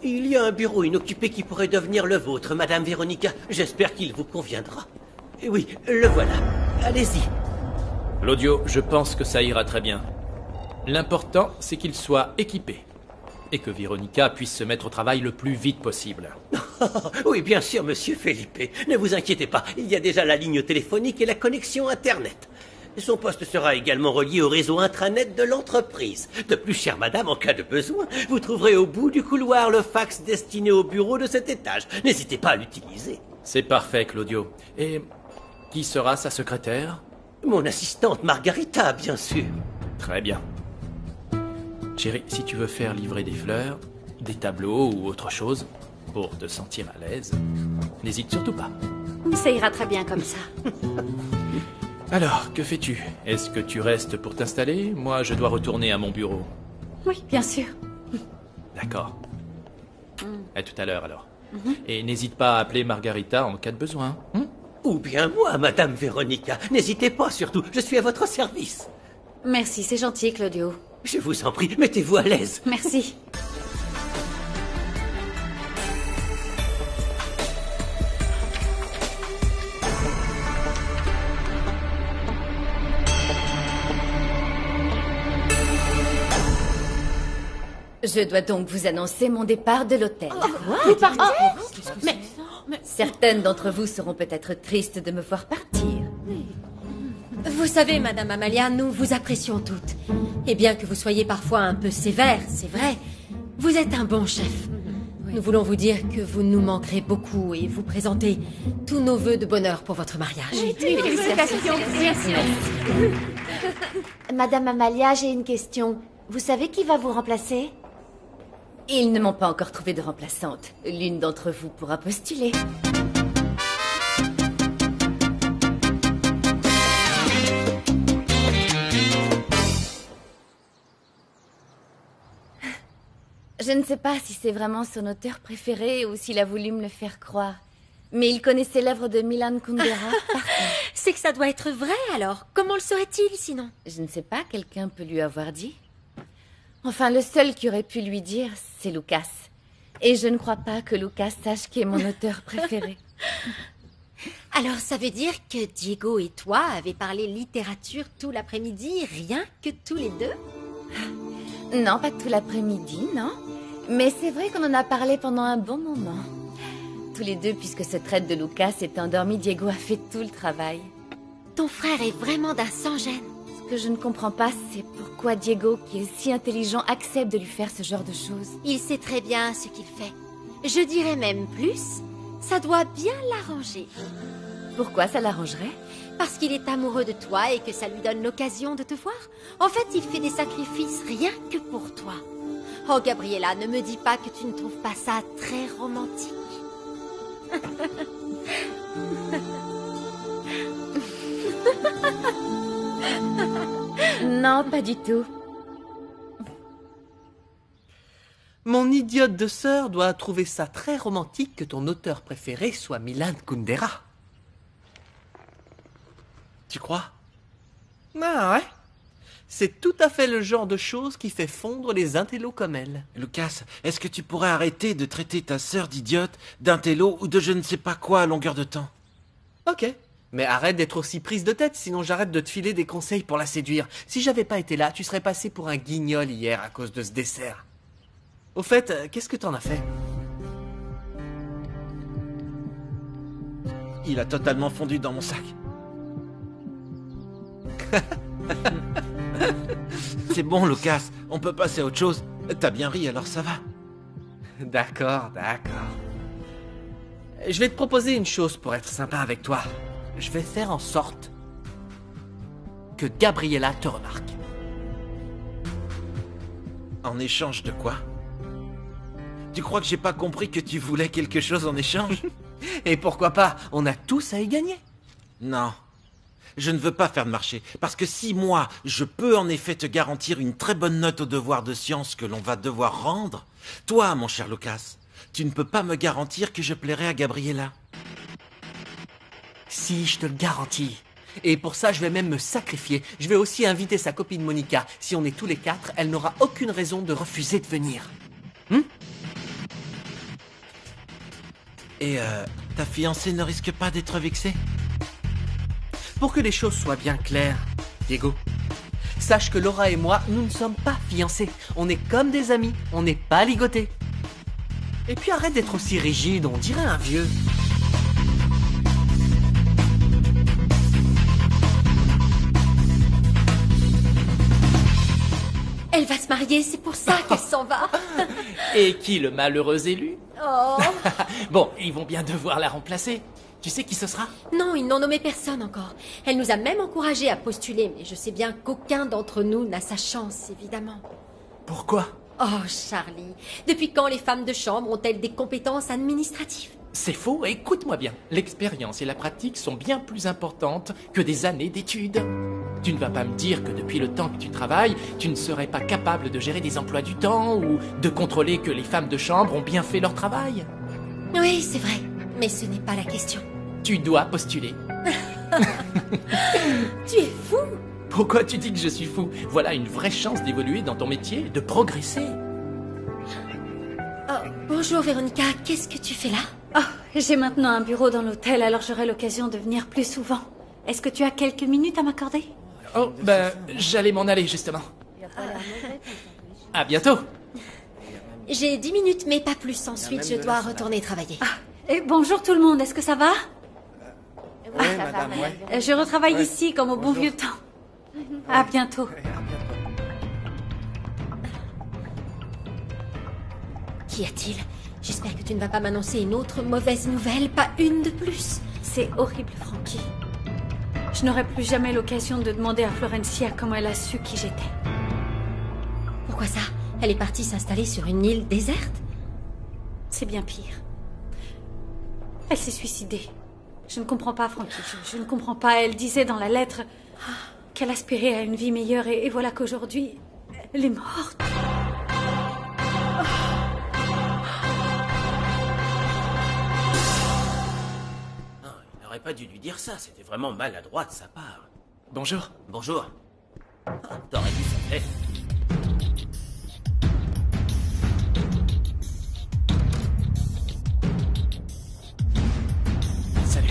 Il y a un bureau inoccupé qui pourrait devenir le vôtre, Madame Véronica. J'espère qu'il vous conviendra. Et oui, le voilà. Allez-y. Claudio, je pense que ça ira très bien. L'important, c'est qu'il soit équipé. Et que Véronica puisse se mettre au travail le plus vite possible. Oui, bien sûr, Monsieur Felipe. Ne vous inquiétez pas, il y a déjà la ligne téléphonique et la connexion Internet. Son poste sera également relié au réseau intranet de l'entreprise. De plus, chère madame, en cas de besoin, vous trouverez au bout du couloir le fax destiné au bureau de cet étage. N'hésitez pas à l'utiliser. C'est parfait, Claudio. Et qui sera sa secrétaire? Mon assistante Margarita, bien sûr. Très bien. Chérie, si tu veux faire livrer des fleurs, des tableaux ou autre chose, pour te sentir à l'aise, n'hésite surtout pas. Ça ira très bien comme ça. Alors, que fais-tu? Est-ce que tu restes pour t'installer? Moi, je dois retourner à mon bureau. Oui, bien sûr. D'accord. À tout à l'heure, alors. Et n'hésite pas à appeler Margarita en cas de besoin. Ou bien moi, Madame Véronica. N'hésitez pas, surtout. Je suis à votre service. Merci, c'est gentil, Claudio. Je vous en prie, mettez-vous à l'aise. Merci. Je dois donc vous annoncer mon départ de l'hôtel. Vous partez Mais Certaines d'entre vous seront peut-être tristes de me voir partir. Vous savez, Madame Amalia, nous vous apprécions toutes. Et bien que vous soyez parfois un peu sévère, c'est vrai, vous êtes un bon chef. Nous voulons vous dire que vous nous manquerez beaucoup et vous présenter tous nos vœux de bonheur pour votre mariage. félicitations. Merci. Madame Amalia, j'ai une question. Vous savez qui va vous remplacer? Ils ne m'ont pas encore trouvé de remplaçante. L'une d'entre vous pourra postuler. Je ne sais pas si c'est vraiment son auteur préféré ou s'il a voulu me le faire croire. Mais il connaissait l'œuvre de Milan Kundera par cœur. C'est que ça doit être vrai alors. Comment le saurait-il sinon? Je ne sais pas, quelqu'un peut lui avoir dit. Enfin, le seul qui aurait pu lui dire, c'est Lucas. Et je ne crois pas que Lucas sache qui est mon auteur préféré. Alors ça veut dire que Diego et toi avez parlé littérature tout l'après-midi, rien que tous les deux? Non, pas tout l'après-midi, non. Mais c'est vrai qu'on en a parlé pendant un bon moment. Tous les deux, puisque ce traite de Lucas est endormi, Diego a fait tout le travail. Ton frère est vraiment d'un sans-gêne. Ce que je ne comprends pas, c'est pourquoi Diego, qui est si intelligent, accepte de lui faire ce genre de choses. Il sait très bien ce qu'il fait. Je dirais même plus, ça doit bien l'arranger. Pourquoi ça l'arrangerait? Parce qu'il est amoureux de toi et que ça lui donne l'occasion de te voir. En fait, il fait des sacrifices rien que pour toi. Oh, Gabriella, ne me dis pas que tu ne trouves pas ça très romantique. Non, pas du tout. Mon idiote de sœur doit trouver ça très romantique que ton auteur préféré soit Milan Kundera. Tu crois? Ah ouais. C'est tout à fait le genre de chose qui fait fondre les intellos comme elle. Lucas, est-ce que tu pourrais arrêter de traiter ta sœur d'idiote, d'intello ou de je ne sais pas quoi à longueur de temps? Ok. Mais arrête d'être aussi prise de tête, sinon j'arrête de te filer des conseils pour la séduire. Si j'avais pas été là, tu serais passé pour un guignol hier à cause de ce dessert. Au fait, qu'est-ce que t'en as fait? Il a totalement fondu dans mon sac. C'est bon, Lucas, on peut passer à autre chose. T'as bien ri, alors ça va. D'accord. Je vais te proposer une chose pour être sympa avec toi. Je vais faire en sorte que Gabriella te remarque. En échange de quoi? Tu crois que j'ai pas compris que tu voulais quelque chose en échange? Et pourquoi pas? On a tous à y gagner. Non. Je ne veux pas faire de marché, parce que si moi, je peux en effet te garantir une très bonne note au devoir de science que l'on va devoir rendre, toi, mon cher Lucas, tu ne peux pas me garantir que je plairai à Gabriella. Si, je te le garantis. Et pour ça, je vais même me sacrifier. Je vais aussi inviter sa copine Monica. Si on est tous les quatre, elle n'aura aucune raison de refuser de venir. Et ta fiancée ne risque pas d'être vexée? Pour que les choses soient bien claires, Diego, sache que Laura et moi, nous ne sommes pas fiancés. On est comme des amis, on n'est pas ligotés. Et puis arrête d'être aussi rigide, on dirait un vieux. Elle va se marier, c'est pour ça qu'elle s'en va. Et qui, le malheureux élu? Oh. Bon, ils vont bien devoir la remplacer. Tu sais qui ce sera? Non, ils n'ont nommé personne encore. Elle nous a même encouragés à postuler, mais je sais bien qu'aucun d'entre nous n'a sa chance, évidemment. Pourquoi? Oh, Charlie, depuis quand les femmes de chambre ont-elles des compétences administratives? C'est faux, écoute-moi bien. L'expérience et la pratique sont bien plus importantes que des années d'études. Tu ne vas pas me dire que depuis le temps que tu travailles, tu ne serais pas capable de gérer des emplois du temps ou de contrôler que les femmes de chambre ont bien fait leur travail. Oui, c'est vrai, mais ce n'est pas la question. Tu dois postuler. Tu es fou! Pourquoi tu dis que je suis fou? Voilà une vraie chance d'évoluer dans ton métier, de progresser. Oh, bonjour Véronica, qu'est-ce que tu fais là? Oh, j'ai maintenant un bureau dans l'hôtel, alors j'aurai l'occasion de venir plus souvent. Est-ce que tu as quelques minutes à m'accorder? Oh, ben, j'allais m'en aller justement. À bientôt. J'ai 10 minutes, mais pas plus. Ensuite, je dois retourner travailler. Et bonjour tout le monde, est-ce que ça va? Oui, madame, ouais. Je retravaille ici comme au bon vieux temps. À bientôt. Qu'y a-t-il? J'espère que tu ne vas pas m'annoncer une autre mauvaise nouvelle, pas une de plus. C'est horrible, Frankie. Je n'aurai plus jamais l'occasion de demander à Florencia comment elle a su qui j'étais. Pourquoi ça? Elle est partie s'installer sur une île déserte? C'est bien pire. Elle s'est suicidée. Je ne comprends pas, Frankie. Je ne comprends pas. Elle disait dans la lettre qu'elle aspirait à une vie meilleure et voilà qu'aujourd'hui, elle est morte. Non, il n'aurait pas dû lui dire ça, c'était vraiment maladroit de sa part. Bonjour. Bonjour. Ah, t'aurais dû s'appeler. Salut.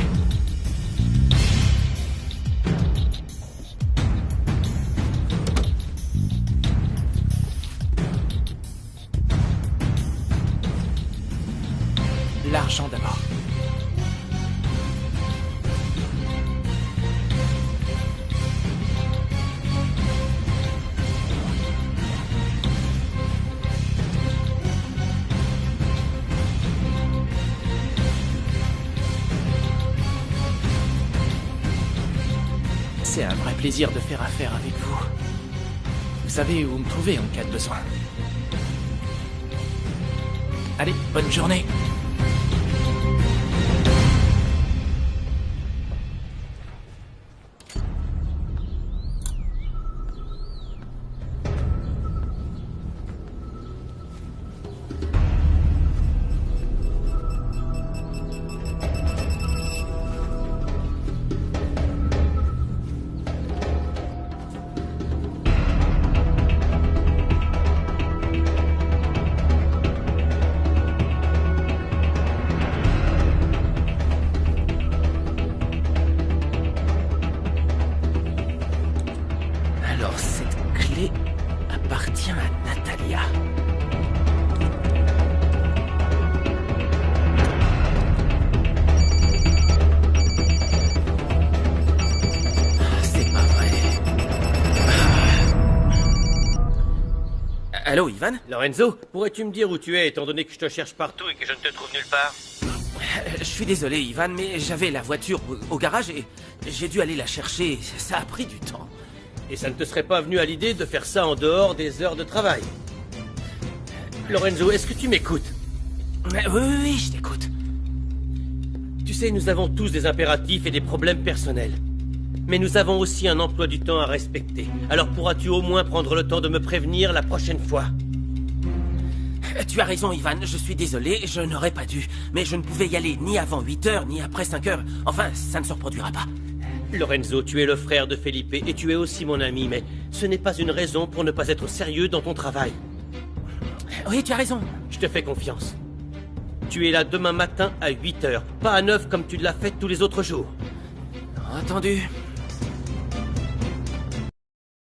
L'argent d'abord. C'est un vrai plaisir de faire affaire avec vous. Vous savez où me trouver en cas de besoin. Allez, bonne journée. Alors, cette clé appartient à Natalia. C'est pas vrai. Allô, Ivan? Lorenzo, pourrais-tu me dire où tu es étant donné que je te cherche partout et que je ne te trouve nulle part? Je suis désolé, Ivan, mais j'avais la voiture au garage et j'ai dû aller la chercher. Ça a pris du temps. Et ça ne te serait pas venu à l'idée de faire ça en dehors des heures de travail? Lorenzo, est-ce que tu m'écoutes? Oui, je t'écoute. Tu sais, nous avons tous des impératifs et des problèmes personnels. Mais nous avons aussi un emploi du temps à respecter. Alors pourras-tu au moins prendre le temps de me prévenir la prochaine fois? Tu as raison, Ivan, je suis désolé, je n'aurais pas dû. Mais je ne pouvais y aller ni avant 8 heures, ni après 5 heures. Enfin, ça ne se reproduira pas. Lorenzo, tu es le frère de Felipe et tu es aussi mon ami, mais ce n'est pas une raison pour ne pas être sérieux dans ton travail. Oui, tu as raison. Je te fais confiance. Tu es là demain matin à 8h, pas à 9 comme tu l'as fait tous les autres jours. Entendu.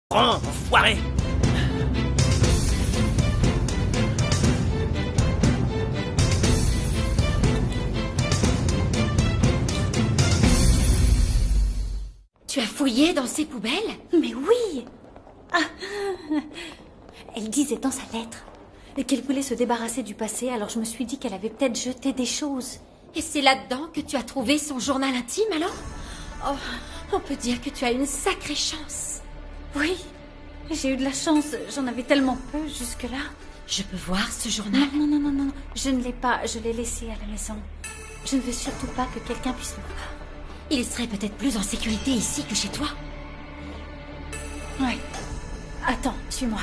Prends, enfoiré! Tu as fouillé dans ces poubelles? Mais oui. Ah. Elle disait dans sa lettre qu'elle voulait se débarrasser du passé, alors je me suis dit qu'elle avait peut-être jeté des choses. Et c'est là-dedans que tu as trouvé son journal intime, alors? Oh, on peut dire que tu as une sacrée chance. Oui, j'ai eu de la chance. J'en avais tellement peu jusque-là. Je peux voir ce journal? Non. Je ne l'ai pas. Je l'ai laissé à la maison. Je ne veux surtout pas que quelqu'un puisse le voir. Il serait peut-être plus en sécurité ici que chez toi. Ouais. Attends, suis-moi.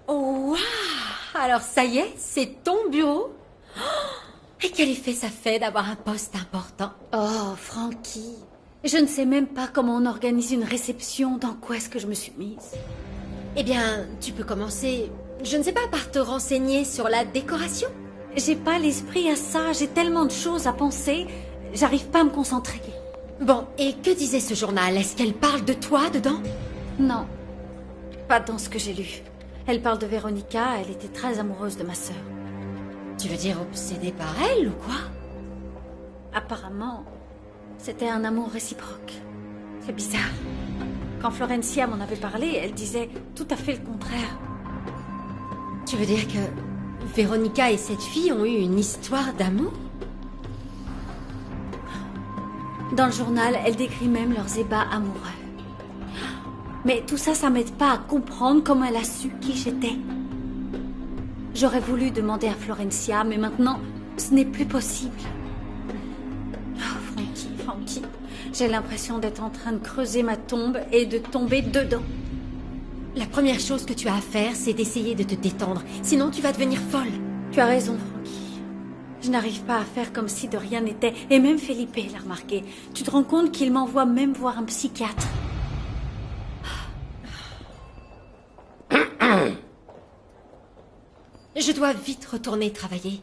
Oh, waouh! Alors ça y est, c'est ton bureau? Oh, et quel effet ça fait d'avoir un poste important? Oh, Frankie. Je ne sais même pas comment on organise une réception. Dans quoi est-ce que je me suis mise? Eh bien, tu peux commencer, je ne sais pas, par te renseigner sur la décoration. J'ai pas l'esprit à ça. J'ai tellement de choses à penser. J'arrive pas à me concentrer. Bon, et que disait ce journal? Est-ce qu'elle parle de toi dedans? Non. Pas dans ce que j'ai lu. Elle parle de Véronica. Elle était très amoureuse de ma sœur. Tu veux dire obsédée par elle ou quoi? Apparemment, c'était un amour réciproque. C'est bizarre. Quand Florencia m'en avait parlé, elle disait tout à fait le contraire. Tu veux dire que Véronica et cette fille ont eu une histoire d'amour? Dans le journal, elle décrit même leurs ébats amoureux. Mais tout ça, ça m'aide pas à comprendre comment elle a su qui j'étais. J'aurais voulu demander à Florencia, mais maintenant, ce n'est plus possible. Oh, Frankie, j'ai l'impression d'être en train de creuser ma tombe et de tomber dedans. La première chose que tu as à faire, c'est d'essayer de te détendre. Sinon, tu vas devenir folle. Tu as raison, Frankie. Je n'arrive pas à faire comme si de rien n'était. Et même Felipe l'a remarqué. Tu te rends compte qu'il m'envoie même voir un psychiatre? Je dois vite retourner travailler.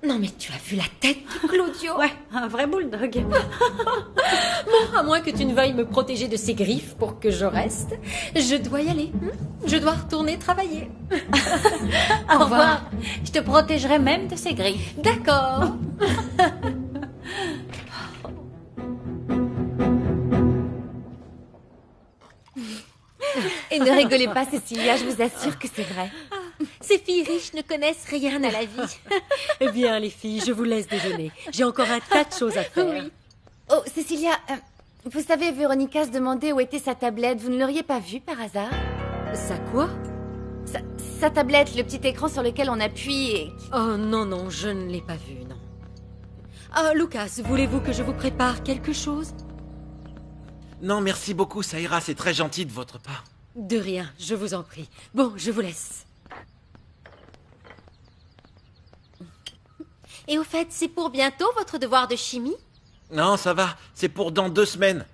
Non mais tu as vu la tête de Claudio? Ouais, un vrai bulldog. Bon, à moins que tu ne veuilles me protéger de ses griffes pour que je reste, je dois y aller. Je dois retourner travailler. Au revoir. Je te protégerai même de ses griffes. D'accord. Et ne rigolez pas, Cécilia, je vous assure que c'est vrai. Ces filles riches ne connaissent rien à la vie. Eh bien, les filles, je vous laisse déjeuner. J'ai encore un tas de choses à faire. Oui. Oh, Cécilia, vous savez, Véronica se demandait où était sa tablette. Vous ne l'auriez pas vue par hasard? Ça quoi? Sa tablette, le petit écran sur lequel on appuie et... Oh non, je ne l'ai pas vue, non. Ah, Lucas, voulez-vous que je vous prépare quelque chose? Non, merci beaucoup, ça ira, c'est très gentil de votre part. De rien, je vous en prie. Bon, je vous laisse. Et au fait, c'est pour bientôt votre devoir de chimie? Non, ça va, c'est pour dans 2 semaines.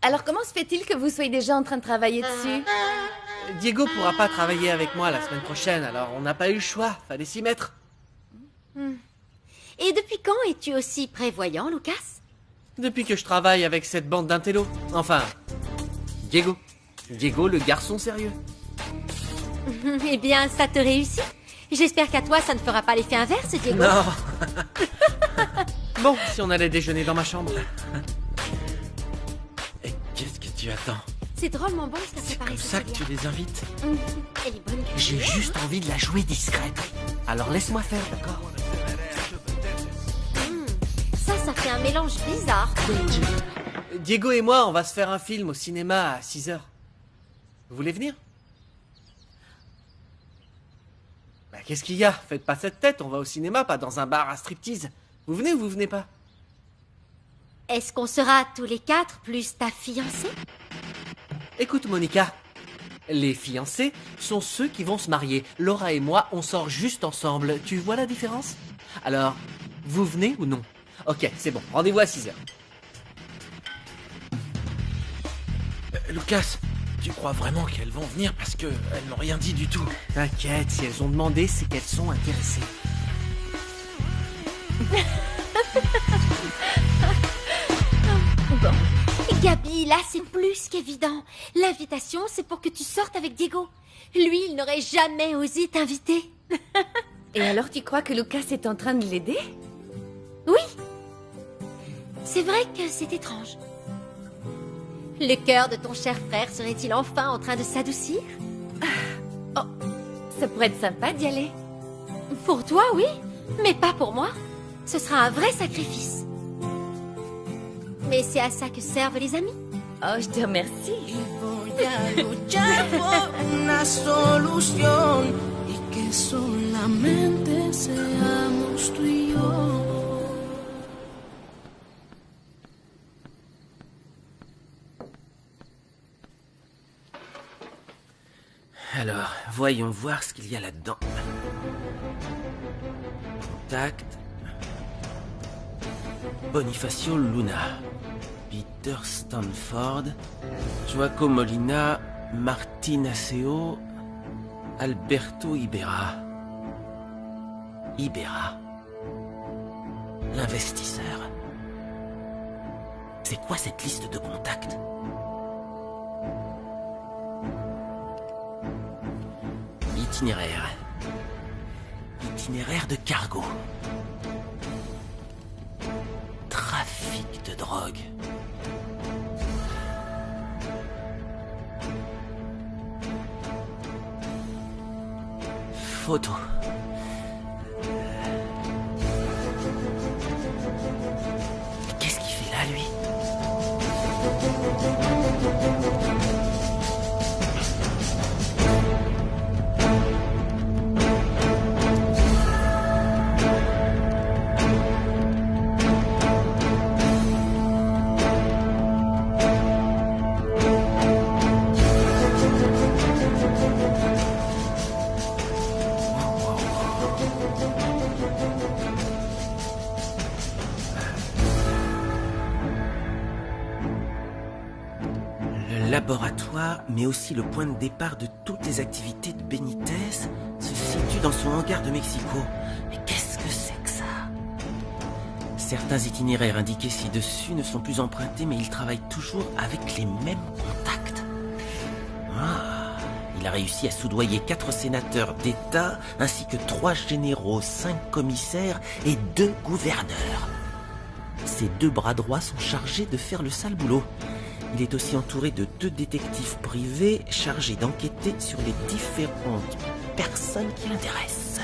Alors comment se fait-il que vous soyez déjà en train de travailler dessus? Diego pourra pas travailler avec moi la semaine prochaine, alors on n'a pas eu le choix, fallait s'y mettre. Et depuis quand es-tu aussi prévoyant, Lucas? Depuis que je travaille avec cette bande d'intellos. Enfin, Diego. Diego, le garçon sérieux. Eh bien, ça te réussit. J'espère qu'à toi, ça ne fera pas l'effet inverse, Diego. Non. Bon, si on allait déjeuner dans ma chambre. Et qu'est-ce que tu attends? C'est drôlement bon que t'as C'est préparé comme ça que tu les invites? Elle est bonne. J'ai juste envie de la jouer discrète. Alors laisse-moi faire, d'accord? Ça fait un mélange bizarre. Diego et moi, on va se faire un film au cinéma à 6h. Vous voulez venir? Bah, qu'est-ce qu'il y a? Faites pas cette tête, on va au cinéma, pas dans un bar à striptease. Vous venez ou vous venez pas? Est-ce qu'on sera tous les 4 plus ta fiancée? Écoute, Monica, les fiancés sont ceux qui vont se marier. Laura et moi, on sort juste ensemble. Tu vois la différence? Alors, vous venez ou non? Ok, c'est bon, rendez-vous à 6h. Lucas, Tu crois vraiment qu'elles vont venir parce que elles n'ont rien dit du tout? T'inquiète, si elles ont demandé, c'est qu'elles sont intéressées. Bon. Gabi, là, c'est plus qu'évident. L'invitation, c'est pour que tu sortes avec Diego. Lui, il n'aurait jamais osé t'inviter. Et alors tu crois que Lucas est en train de l'aider? Oui. C'est vrai que c'est étrange. Le cœur de ton cher frère serait-il enfin en train de s'adoucir? Oh, ça pourrait être sympa d'y aller. Pour toi, oui, mais pas pour moi. Ce sera un vrai sacrifice. Mais c'est à ça que servent les amis. Oh, je te remercie. Voy a luchar por una solución y que solamente seamos tú y yo. Alors, voyons voir ce qu'il y a là-dedans. Contact. Bonifacio Luna. Peter Stanford. Joaco Molina. Martin Aseo. Alberto Ibera. Ibera. L'investisseur. C'est quoi cette liste de contacts? Itinéraire. Itinéraire de cargo. Trafic de drogue. Photo. Qu'est-ce qu'il fait là, lui? Laboratoire, mais aussi le point de départ de toutes les activités de Benitez, se situe dans son hangar de Mexico. Mais qu'est-ce que c'est que ça? Certains itinéraires indiqués ci-dessus ne sont plus empruntés, mais il travaille toujours avec les mêmes contacts. Ah, il a réussi à soudoyer 4 sénateurs d'État, ainsi que 3 généraux, 5 commissaires et 2 gouverneurs. Ses 2 bras droits sont chargés de faire le sale boulot. Il est aussi entouré de 2 détectives privés chargés d'enquêter sur les différentes personnes qui l'intéressent.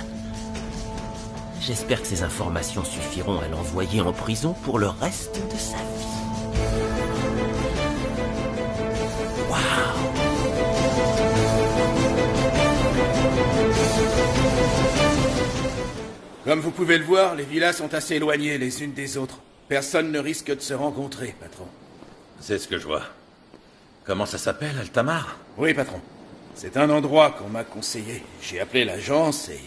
J'espère que ces informations suffiront à l'envoyer en prison pour le reste de sa vie. Waouh! Comme vous pouvez le voir, les villas sont assez éloignées les unes des autres. Personne ne risque de se rencontrer, patron. C'est ce que je vois. Comment ça s'appelle, Altamar? Oui, patron. C'est un endroit qu'on m'a conseillé. J'ai appelé l'agence et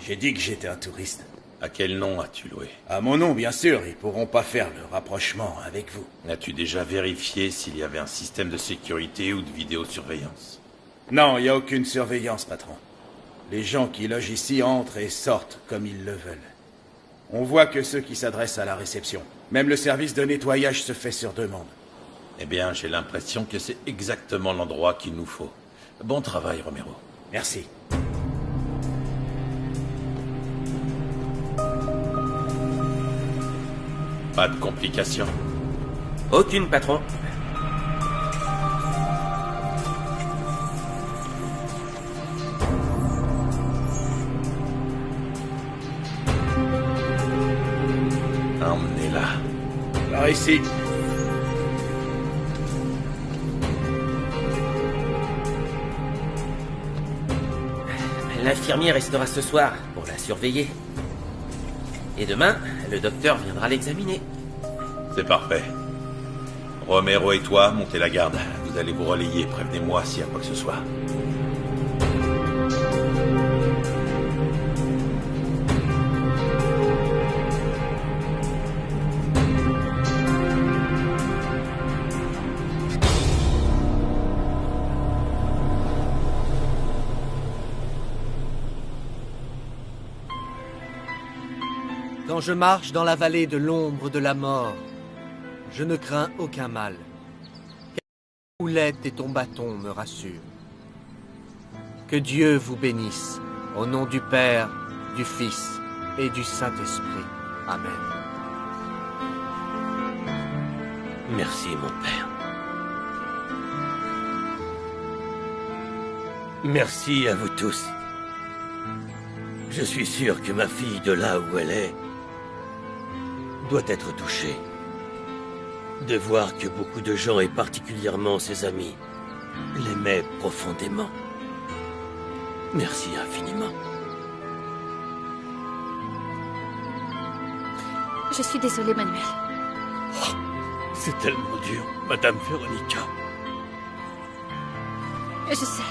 j'ai dit que j'étais un touriste. À quel nom as-tu loué? À mon nom, bien sûr. Ils pourront pas faire le rapprochement avec vous. As-tu déjà vérifié s'il y avait un système de sécurité ou de vidéosurveillance? Non, il n'y a aucune surveillance, patron. Les gens qui logent ici entrent et sortent comme ils le veulent. On voit que ceux qui s'adressent à la réception. Même le service de nettoyage se fait sur demande. Eh bien, j'ai l'impression que c'est exactement l'endroit qu'il nous faut. Bon travail, Romero. Merci. Pas de complications? Aucune, patron. Emmenez-la. Par ici. L'infirmier restera ce soir pour la surveiller. Et demain, le docteur viendra l'examiner. C'est parfait. Romero et toi, montez la garde. Vous allez vous relayer, prévenez-moi s'il y a quoi que ce soit. Quand je marche dans la vallée de l'ombre de la mort, je ne crains aucun mal. Car ta houlette et ton bâton me rassurent. Que Dieu vous bénisse, au nom du Père, du Fils et du Saint-Esprit. Amen. Merci, mon père. Merci à vous tous. Je suis sûr que ma fille, de là où elle est, doit être touchée de voir que beaucoup de gens, et particulièrement ses amis, l'aimaient profondément. Merci infiniment. Je suis désolée, Manuel. Oh, c'est tellement dur, Madame Véronica. Je sais.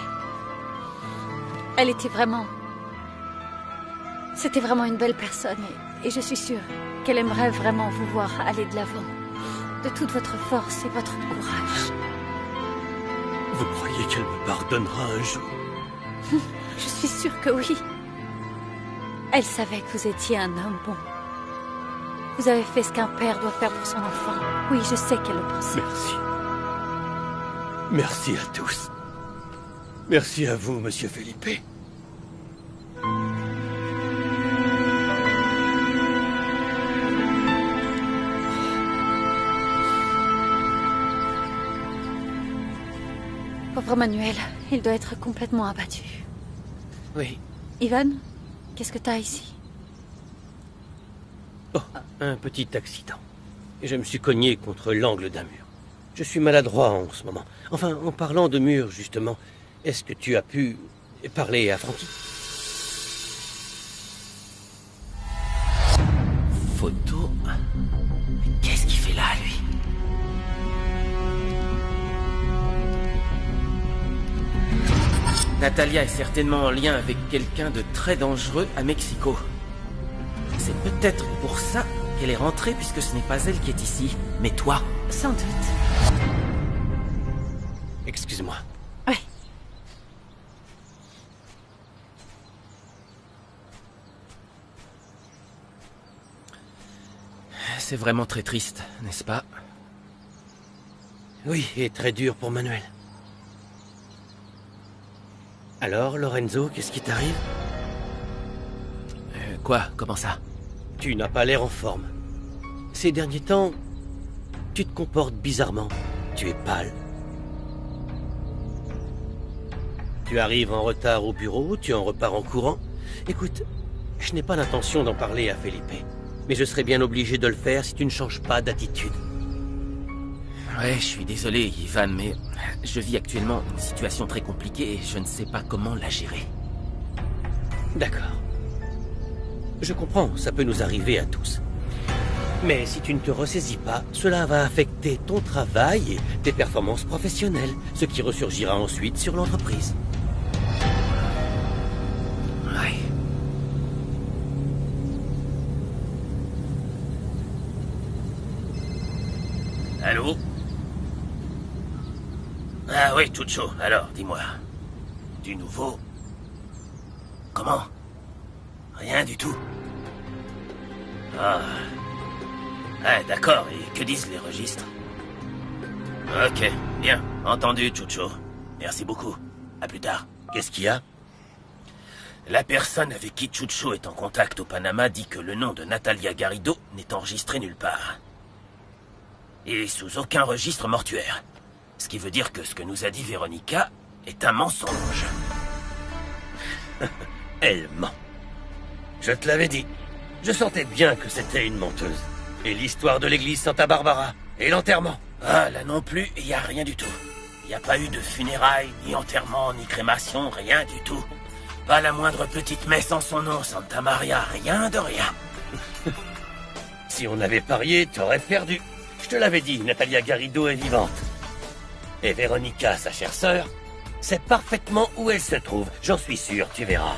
Elle était vraiment... C'était vraiment une belle personne et je suis sûre qu'elle aimerait vraiment vous voir aller de l'avant. De toute votre force et votre courage. Vous croyez qu'elle me pardonnera un jour? Je suis sûre que oui. Elle savait que vous étiez un homme bon. Vous avez fait ce qu'un père doit faire pour son enfant. Oui, je sais qu'elle le pensait. Merci. Merci à tous. Merci à vous, Monsieur Felipe. Pauvre Manuel, il doit être complètement abattu. Oui. Ivan, qu'est-ce que t'as ici? Oh, un petit accident. Je me suis cogné contre l'angle d'un mur. Je suis maladroit en ce moment. Enfin, en parlant de mur, justement, est-ce que tu as pu parler à Frankie? Photo. Qu'est-ce qu'il fait là, lui? Natalia est certainement en lien avec quelqu'un de très dangereux à Mexico. C'est peut-être pour ça qu'elle est rentrée, puisque ce n'est pas elle qui est ici, mais toi. Sans doute. Excuse-moi. Oui. C'est vraiment très triste, n'est-ce pas? Oui, et très dur pour Manuel. Alors, Lorenzo, qu'est-ce qui t'arrive? Quoi? Comment ça? Tu n'as pas l'air en forme. Ces derniers temps, tu te comportes bizarrement. Tu es pâle. Tu arrives en retard au bureau, tu en repars en courant. Écoute, je n'ai pas l'intention d'en parler à Felipe, mais je serais bien obligé de le faire si tu ne changes pas d'attitude. Ouais, je suis désolé, Ivan, mais je vis actuellement une situation très compliquée et je ne sais pas comment la gérer. D'accord. Je comprends, ça peut nous arriver à tous. Mais si tu ne te ressaisis pas, cela va affecter ton travail et tes performances professionnelles, ce qui ressurgira ensuite sur l'entreprise. Ouais. Allô? Ah oui, Chucho, alors, dis-moi. Du nouveau? Comment? Rien du tout. Ah. Ah, d'accord, et que disent les registres? Ok, bien, entendu, Chucho. Merci beaucoup. À plus tard. Qu'est-ce qu'il y a? La personne avec qui Chucho est en contact au Panama dit que le nom de Natalia Garrido n'est enregistré nulle part. Et sous aucun registre mortuaire. Ce qui veut dire que ce que nous a dit Véronica est un mensonge. Elle ment. Je te l'avais dit. Je sentais bien que c'était une menteuse. Et l'histoire de l'église Santa Barbara. Et l'enterrement. Ah, là non plus, il n'y a rien du tout. Il n'y a pas eu de funérailles, ni enterrement, ni crémation, rien du tout. Pas la moindre petite messe en son nom, Santa Maria, rien de rien. Si on avait parié, t'aurais perdu. Je te l'avais dit, Natalia Garrido est vivante. Et Véronica, sa chère sœur, sait parfaitement où elle se trouve. J'en suis sûr, tu verras.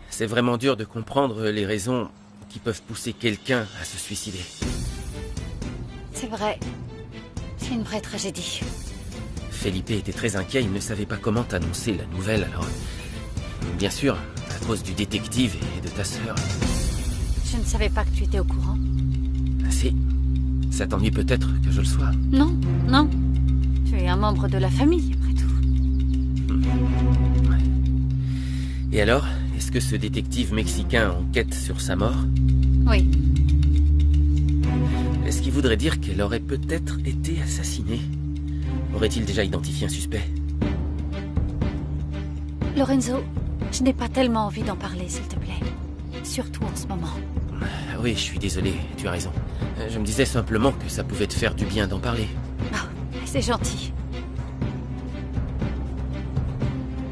C'est vraiment dur de comprendre les raisons qui peuvent pousser quelqu'un à se suicider. C'est vrai. C'est une vraie tragédie. Felipe était très inquiet, il ne savait pas comment t'annoncer la nouvelle, alors... Bien sûr, à cause du détective et de ta sœur. Je ne savais pas que tu étais au courant. Si. Ça t'ennuie peut-être que je le sois. Non, non. Tu es un membre de la famille, après tout. Ouais. Et alors, est-ce que ce détective mexicain enquête sur sa mort? Oui. Est-ce qu'il voudrait dire qu'elle aurait peut-être été assassinée? Aurait-il déjà identifié un suspect? Lorenzo, je n'ai pas tellement envie d'en parler, s'il te plaît. Surtout en ce moment. Oui, je suis désolé, tu as raison. Je me disais simplement que ça pouvait te faire du bien d'en parler. Ah, c'est gentil.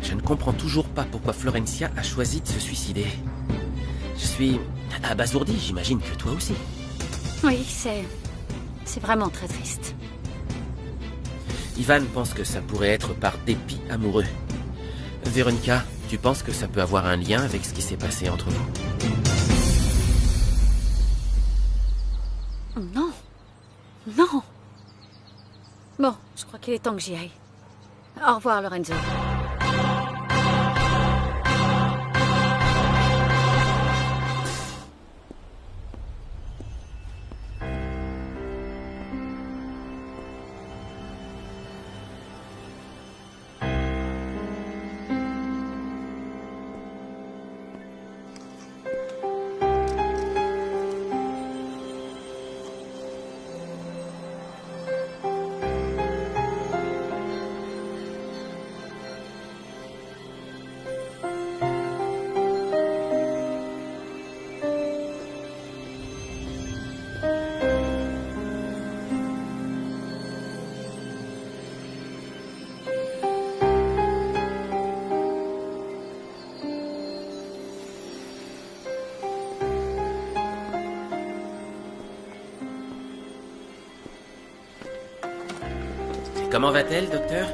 Je ne comprends toujours pas pourquoi Florencia a choisi de se suicider. Je suis abasourdi, j'imagine que toi aussi. Oui, c'est vraiment très triste. Ivan pense que ça pourrait être par dépit amoureux. Véronica, tu penses que ça peut avoir un lien avec ce qui s'est passé entre vous? Non. Non. Bon, je crois qu'il est temps que j'y aille. Au revoir, Lorenzo. Comment va-t-elle, docteur?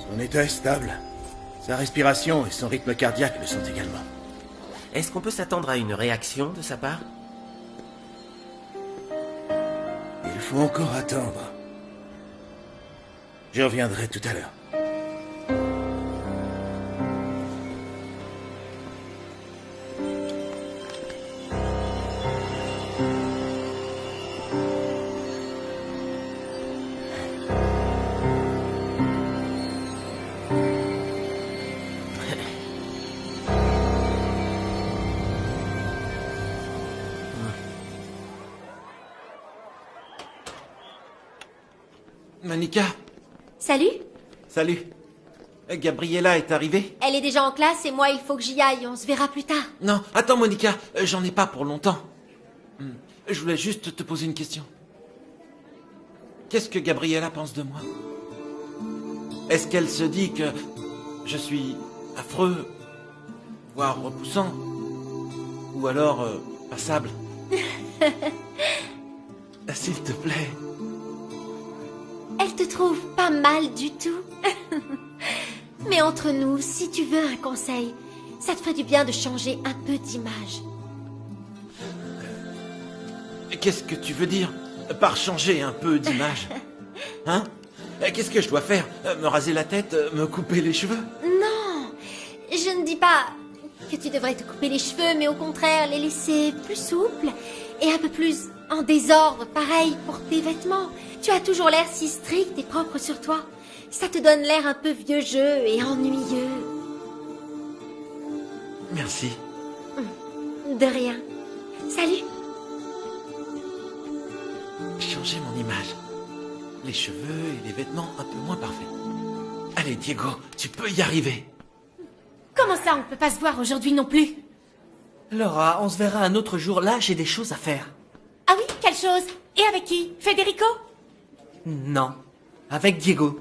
Son état est stable. Sa respiration et son rythme cardiaque le sont également. Est-ce qu'on peut s'attendre à une réaction de sa part? Il faut encore attendre. Je reviendrai tout à l'heure. Monica. Salut. Salut. Gabriella est arrivée? Elle est déjà en classe et moi, il faut que j'y aille. On se verra plus tard. Non, attends Monica, j'en ai pas pour longtemps. Je voulais juste te poser une question. Qu'est-ce que Gabriella pense de moi? Est-ce qu'elle se dit que je suis affreux, voire repoussant? Ou alors passable? S'il te plaît. Elle te trouve pas mal du tout. Mais entre nous, si tu veux un conseil, ça te ferait du bien de changer un peu d'image. Qu'est-ce que tu veux dire par changer un peu d'image? Hein? Qu'est-ce que je dois faire? Me raser la tête? Me couper les cheveux? Non, je ne dis pas que tu devrais te couper les cheveux, mais au contraire, les laisser plus souples et un peu plus en désordre, pareil pour tes vêtements. Tu as toujours l'air si strict et propre sur toi. Ça te donne l'air un peu vieux jeu et ennuyeux. Merci. De rien. Salut. Changer mon image. Les cheveux et les vêtements un peu moins parfaits. Allez, Diego, tu peux y arriver. Comment ça, on peut pas se voir aujourd'hui non plus? Laura, on se verra un autre jour. Là, j'ai des choses à faire. Ah oui, quelle chose? Et avec qui? Federico? Non, avec Diego.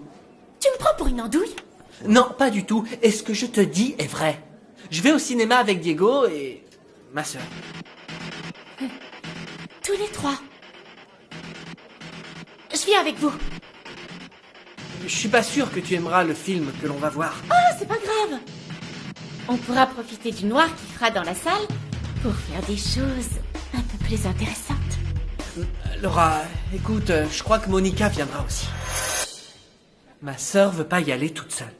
Tu me prends pour une andouille? Non, pas du tout. Et ce que je te dis est vrai. Je vais au cinéma avec Diego et ma sœur. Tous les trois. Je viens avec vous. Je suis pas sûr que tu aimeras le film que l'on va voir. Ah, c'est pas grave. On pourra profiter du noir qui fera dans la salle pour faire des choses un peu plus intéressantes. Laura, écoute, je crois que Monica viendra aussi. Ma sœur veut pas y aller toute seule.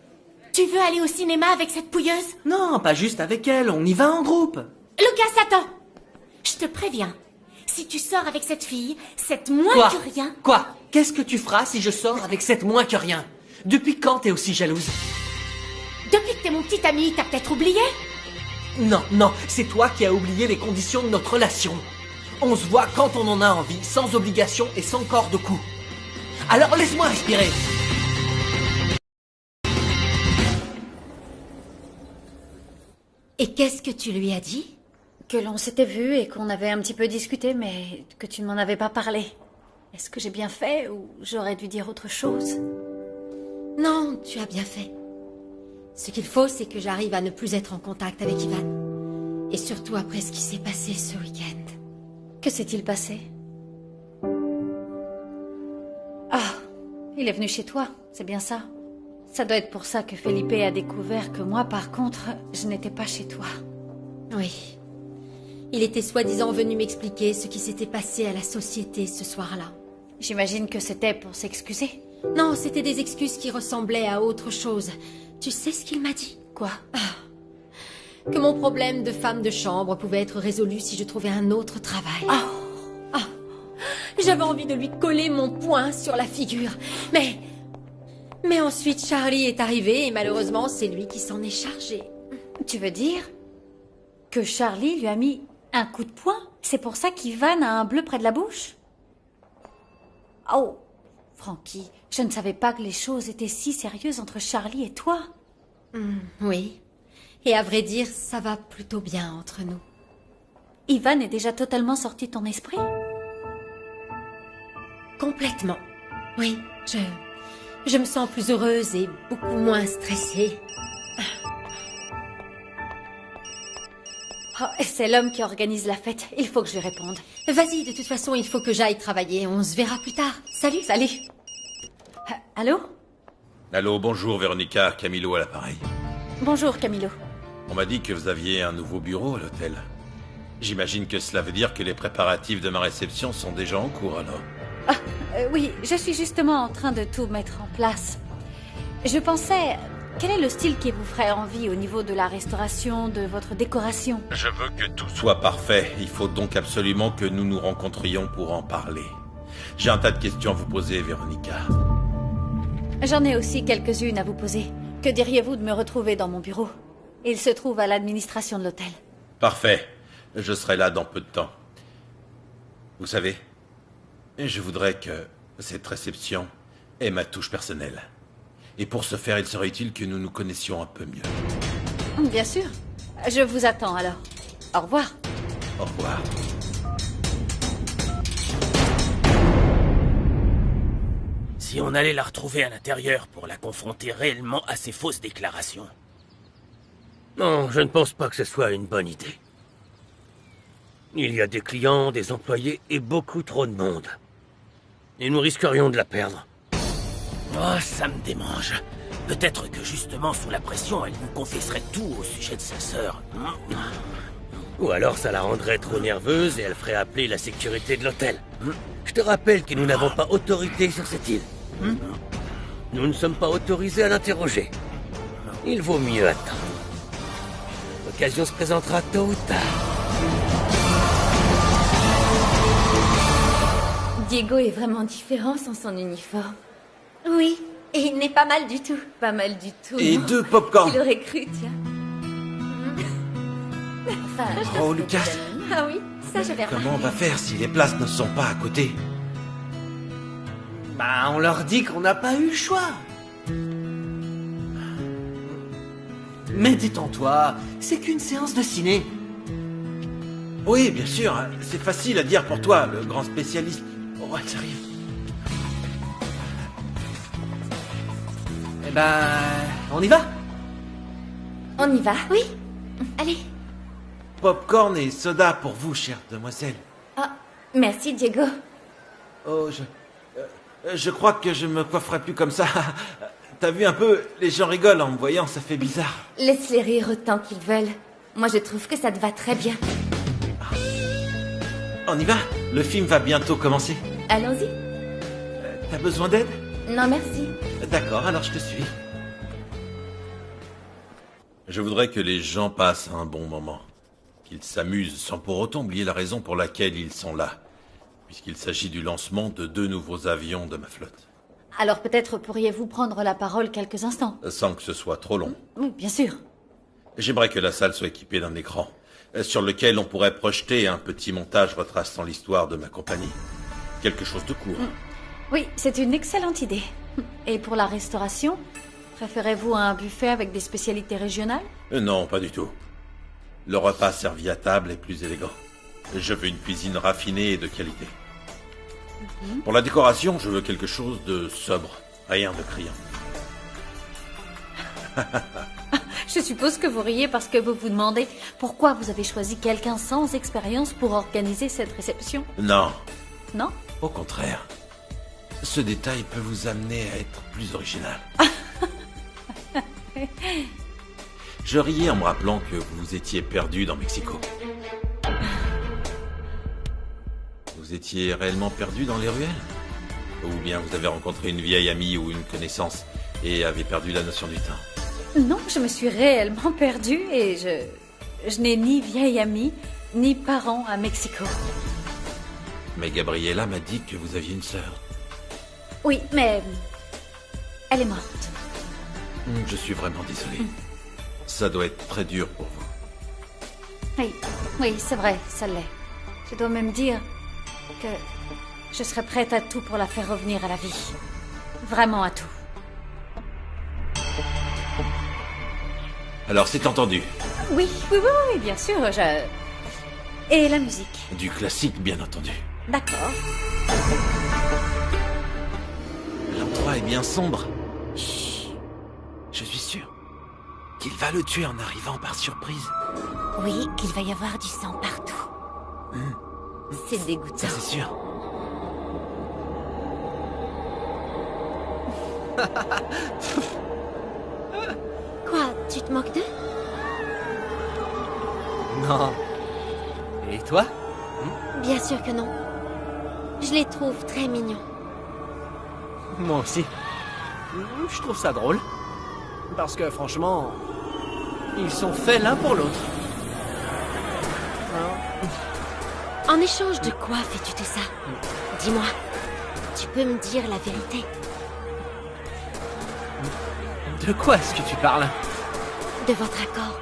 Tu veux aller au cinéma avec cette pouilleuse? Non, pas juste avec elle, on y va en groupe. Lucas, attends! Je te préviens. Si tu sors avec cette fille, cette moins Quoi? que rien... Quoi? Qu'est-ce que tu feras si je sors avec cette moins que rien? Depuis quand t'es aussi jalouse? Depuis que t'es mon petit ami, t'as peut-être oublié? Non, non, c'est toi qui as oublié les conditions de notre relation. On se voit quand on en a envie, sans obligation et sans corps de cou. Alors laisse-moi respirer. Et qu'est-ce que tu lui as dit? Que l'on s'était vu et qu'on avait un petit peu discuté, mais que tu ne m'en avais pas parlé. Est-ce que j'ai bien fait ou j'aurais dû dire autre chose? Non, tu as bien fait. Ce qu'il faut, c'est que j'arrive à ne plus être en contact avec Ivan. Et surtout après ce qui s'est passé ce week-end. Que s'est-il passé? Ah, il est venu chez toi, c'est bien ça? Ça doit être pour ça que Felipe a découvert que moi, par contre, je n'étais pas chez toi. Oui. Il était soi-disant venu m'expliquer ce qui s'était passé à la société ce soir-là. J'imagine que c'était pour s'excuser. Non, c'était des excuses qui ressemblaient à autre chose. Tu sais ce qu'il m'a dit? Quoi? Que mon problème de femme de chambre pouvait être résolu si je trouvais un autre travail. J'avais envie de lui coller mon poing sur la figure. Mais ensuite, Charlie est arrivé et malheureusement, c'est lui qui s'en est chargé. Tu veux dire que Charlie lui a mis un coup de poing? C'est pour ça qu'Ivan a un bleu près de la bouche? Oh, Frankie, je ne savais pas que les choses étaient si sérieuses entre Charlie et toi. Oui. Et à vrai dire, ça va plutôt bien entre nous. Ivan est déjà totalement sorti de ton esprit? Complètement. Oui, je me sens plus heureuse et beaucoup moins stressée. Oh, c'est l'homme qui organise la fête. Il faut que je lui réponde. Vas-y, de toute façon, il faut que j'aille travailler. On se verra plus tard. Salut. Salut. Allô? Allô, bonjour Véronica, Camilo à l'appareil. Bonjour, Camilo. On m'a dit que vous aviez un nouveau bureau à l'hôtel. J'imagine que cela veut dire que les préparatifs de ma réception sont déjà en cours alors. Oui, je suis justement en train de tout mettre en place. Je pensais... Quel est le style qui vous ferait envie au niveau de la restauration, de votre décoration? Je veux que tout soit parfait. Il faut donc absolument que nous nous rencontrions pour en parler. J'ai un tas de questions à vous poser, Véronica. J'en ai aussi quelques-unes à vous poser. Que diriez-vous de me retrouver dans mon bureau? Il se trouve à l'administration de l'hôtel. Parfait. Je serai là dans peu de temps. Vous savez, je voudrais que cette réception ait ma touche personnelle. Et pour ce faire, il serait utile que nous nous connaissions un peu mieux. Bien sûr. Je vous attends alors. Au revoir. Au revoir. Si on allait la retrouver à l'intérieur pour la confronter réellement à ses fausses déclarations. Non, je ne pense pas que ce soit une bonne idée. Il y a des clients, des employés et beaucoup trop de monde. Et nous risquerions de la perdre. Oh, ça me démange. Peut-être que justement, sous la pression, elle nous confesserait tout au sujet de sa sœur. Ou alors ça la rendrait trop nerveuse et elle ferait appeler la sécurité de l'hôtel. Je te rappelle que nous n'avons pas autorité sur cette île. Nous ne sommes pas autorisés à l'interroger. Il vaut mieux attendre. L'occasion se présentera tôt ou tard. Diego est vraiment différent sans son uniforme. Oui, et il n'est pas mal du tout. Pas mal du tout. Et non? 2 pop-corn. Qui l'aurait cru, tiens. Enfin, Oh, Lucas. Ah oui, ça j'avais remarqué. Comment on va faire si les places ne sont pas à côté? Bah, on leur dit qu'on n'a pas eu le choix. Mais détends-toi, c'est qu'une séance de ciné. Oui, bien sûr, c'est facile à dire pour toi, le grand spécialiste. Oh, elle arrive. Eh ben, on y va? on y va. Oui, allez. Popcorn et soda pour vous, chère demoiselle. Ah, merci Diego. Oh, je crois que je me coifferai plus comme ça. T'as vu un peu, les gens rigolent en me voyant, ça fait bizarre. Laisse-les rire autant qu'ils veulent. Moi, je trouve que ça te va très bien. On y va? Le film va bientôt commencer. Allons-y. T'as besoin d'aide? Non, merci. D'accord, alors je te suis. Je voudrais que les gens passent un bon moment. Qu'ils s'amusent sans pour autant oublier la raison pour laquelle ils sont là. Puisqu'il s'agit du lancement de 2 nouveaux avions de ma flotte. Alors peut-être pourriez-vous prendre la parole quelques instants? Sans que ce soit trop long. Oui, bien sûr. J'aimerais que la salle soit équipée d'un écran, sur lequel on pourrait projeter un petit montage retraçant l'histoire de ma compagnie. Quelque chose de court. Oui, c'est une excellente idée. Et pour la restauration, préférez-vous un buffet avec des spécialités régionales? Non, pas du tout. Le repas servi à table est plus élégant. Je veux une cuisine raffinée et de qualité. Pour la décoration, je veux quelque chose de sobre, rien de criant. Je suppose que vous riez parce que vous vous demandez pourquoi vous avez choisi quelqu'un sans expérience pour organiser cette réception. Non. Non? Au contraire. Ce détail peut vous amener à être plus original. Je riais en me rappelant que vous étiez perdu dans Mexico. Vous étiez réellement perdu dans les ruelles? Ou bien vous avez rencontré une vieille amie ou une connaissance et avez perdu la notion du temps? Non, je me suis réellement perdue et je n'ai ni vieille amie, ni parents à Mexico. Mais Gabriella m'a dit que vous aviez une sœur. Oui, mais elle est morte. Je suis vraiment désolé. Ça doit être très dur pour vous. Oui, c'est vrai, ça l'est. Je dois même dire que je serais prête à tout pour la faire revenir à la vie. Vraiment à tout. Alors c'est entendu. Oui, bien sûr, Et la musique? Du classique, bien entendu. D'accord. L'endroit est bien sombre. Chut. Je suis sûr qu'il va le tuer en arrivant par surprise. Oui, qu'il va y avoir du sang partout. C'est dégoûtant. Ça, c'est sûr. Quoi, tu te moques d'eux? Non. Et toi? Bien sûr que non. Je les trouve très mignons. Moi aussi. Je trouve ça drôle. Parce que franchement, ils sont faits l'un pour l'autre. En échange de quoi fais-tu tout ça? Dis-moi, tu peux me dire la vérité? De quoi est-ce que tu parles? De votre accord.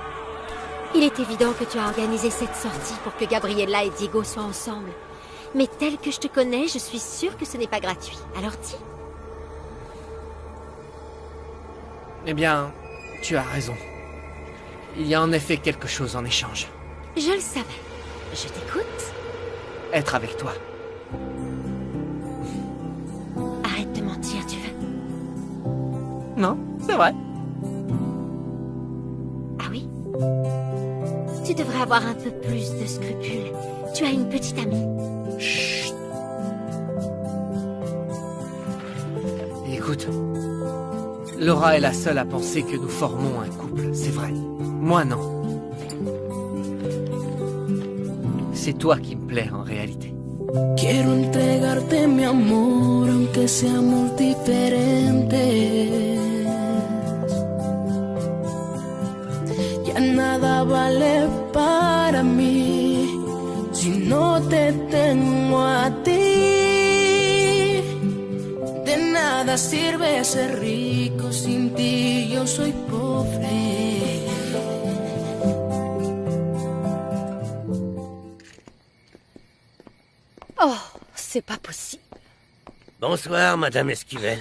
Il est évident que tu as organisé cette sortie pour que Gabriella et Diego soient ensemble. Mais tel que je te connais, je suis sûre que ce n'est pas gratuit. Alors dis. Eh bien, tu as raison. Il y a en effet quelque chose en échange. Je le savais. Je t'écoute. Être avec toi. Arrête de mentir, tu veux? Non, c'est vrai. Ah oui? Tu devrais avoir un peu plus de scrupules. Tu as une petite amie. Chut. Écoute, Laura est la seule à penser que nous formons un couple, c'est vrai. Moi, non. C'est toi qui me plais en réalité. Quiero entregarte mi amor, aunque seamos diferentes. Ya nada vale para mí si no te tengo a ti. De nada sirve ser rico sin ti, yo soy pobre. Oh, c'est pas possible. Bonsoir, Madame Esquivel.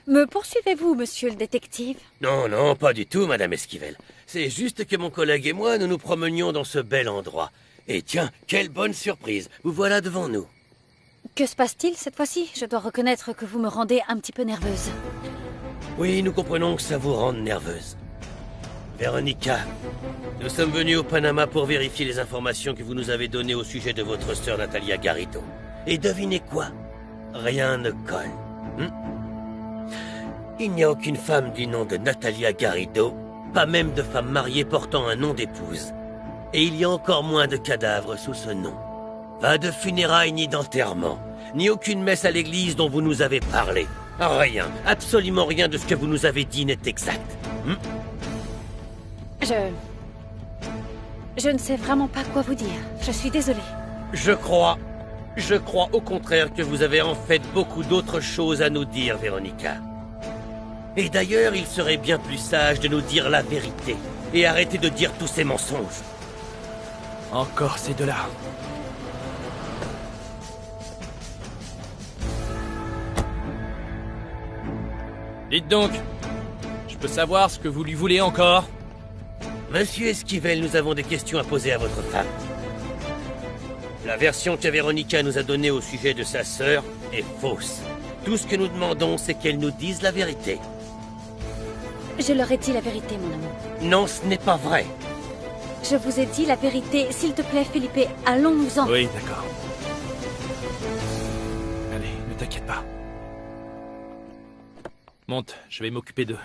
Me poursuivez-vous, monsieur le détective? Non, non, pas du tout, Madame Esquivel. C'est juste que mon collègue et moi, nous nous promenions dans ce bel endroit. Et tiens, quelle bonne surprise. Vous voilà devant nous. Que se passe-t-il cette fois-ci? Je dois reconnaître que vous me rendez un petit peu nerveuse. Oui, nous comprenons que ça vous rende nerveuse. Véronica, nous sommes venus au Panama pour vérifier les informations que vous nous avez données au sujet de votre sœur Natalia Garrido. Et devinez quoi? Rien ne colle. Il n'y a aucune femme du nom de Natalia Garrido, pas même de femme mariée portant un nom d'épouse. Et il y a encore moins de cadavres sous ce nom. Pas de funérailles ni d'enterrement, ni aucune messe à l'église dont vous nous avez parlé. Rien, absolument rien de ce que vous nous avez dit n'est exact. Je ne sais vraiment pas quoi vous dire. Je suis désolée. Je crois au contraire que vous avez en fait beaucoup d'autres choses à nous dire, Véronica. Et d'ailleurs, il serait bien plus sage de nous dire la vérité et arrêter de dire tous ces mensonges. Encore ces deux-là. Dites donc, je peux savoir ce que vous lui voulez encore? Monsieur Esquivel, nous avons des questions à poser à votre femme. La version que Véronica nous a donnée au sujet de sa sœur est fausse. Tout ce que nous demandons, c'est qu'elle nous dise la vérité. Je leur ai dit la vérité, mon amour. Non, ce n'est pas vrai. Je vous ai dit la vérité. S'il te plaît, Felipe, allons-nous-en. Oui, d'accord. Allez, ne t'inquiète pas. Monte, je vais m'occuper d'eux.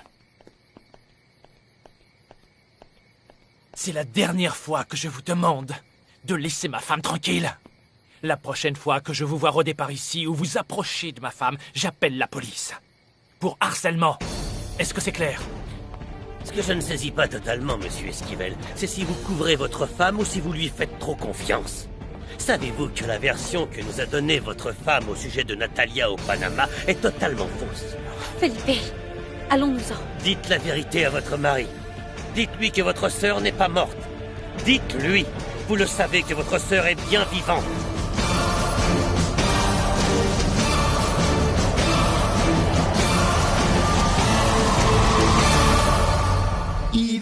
C'est la dernière fois que je vous demande de laisser ma femme tranquille. La prochaine fois que je vous vois rôder par ici ou vous approcher de ma femme, j'appelle la police. Pour harcèlement. Est-ce que c'est clair? Ce que je ne saisis pas totalement, monsieur Esquivel, c'est si vous couvrez votre femme ou si vous lui faites trop confiance. Savez-vous que la version que nous a donnée votre femme au sujet de Natalia au Panama est totalement fausse? Felipe, allons-nous-en. Dites la vérité à votre mari. Dites-lui que votre sœur n'est pas morte. Dites-lui. Vous le savez que votre sœur est bien vivante. Y